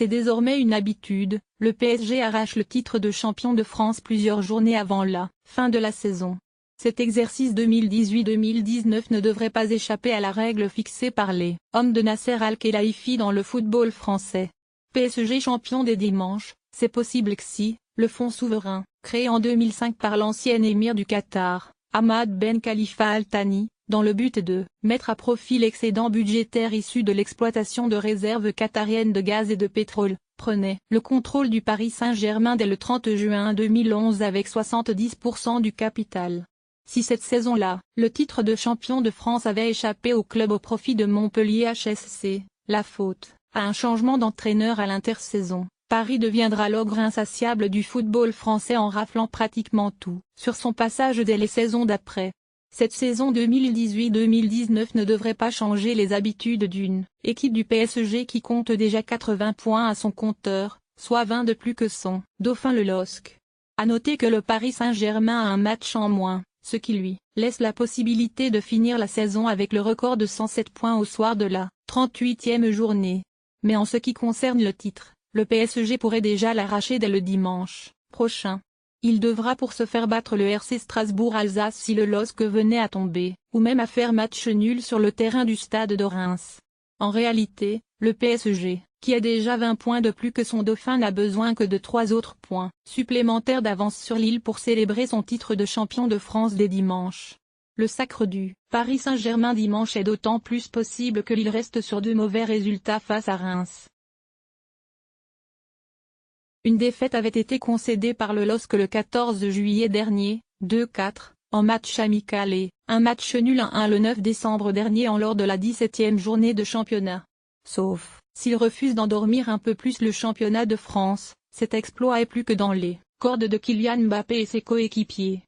C'est désormais une habitude, le PSG arrache le titre de champion de France plusieurs journées avant la fin de la saison. Cet exercice 2018-2019 ne devrait pas échapper à la règle fixée par les hommes de Nasser Al-Khelaifi dans le football français. PSG champion des dimanches, c'est possible que si, le fonds souverain, créé en 2005 par l'ancien émir du Qatar, Hamad Ben Khalifa Al Thani, dans le but de mettre à profit l'excédent budgétaire issu de l'exploitation de réserves qatariennes de gaz et de pétrole, prenait le contrôle du Paris Saint-Germain dès le 30 juin 2011 avec 70% du capital. Si cette saison-là, le titre de champion de France avait échappé au club au profit de Montpellier HSC, la faute à un changement d'entraîneur à l'intersaison, Paris deviendra l'ogre insatiable du football français en raflant pratiquement tout sur son passage dès les saisons d'après. Cette saison 2018-2019 ne devrait pas changer les habitudes d'une équipe du PSG qui compte déjà 80 points à son compteur, soit 20 de plus que son dauphin le LOSC. À noter que le Paris Saint-Germain a un match en moins, ce qui lui laisse la possibilité de finir la saison avec le record de 107 points au soir de la 38e journée. Mais en ce qui concerne le titre, le PSG pourrait déjà l'arracher dès le dimanche prochain. Il devra pour se faire battre le RC Strasbourg-Alsace si le LOSC venait à tomber, ou même à faire match nul sur le terrain du stade de Reims. En réalité, le PSG, qui a déjà 20 points de plus que son dauphin n'a besoin que de 3 autres points supplémentaires d'avance sur Lille pour célébrer son titre de champion de France dès dimanche. Le sacre du Paris Saint-Germain dimanche est d'autant plus possible que Lille reste sur de mauvais résultats face à Reims. Une défaite avait été concédée par le LOSC le 14 juillet dernier, 2-4, en match amical et un match nul 1-1 le 9 décembre dernier lors de la 17e journée de championnat. Sauf s'il refuse d'endormir un peu plus le championnat de France, cet exploit est plus que dans les cordes de Kylian Mbappé et ses coéquipiers.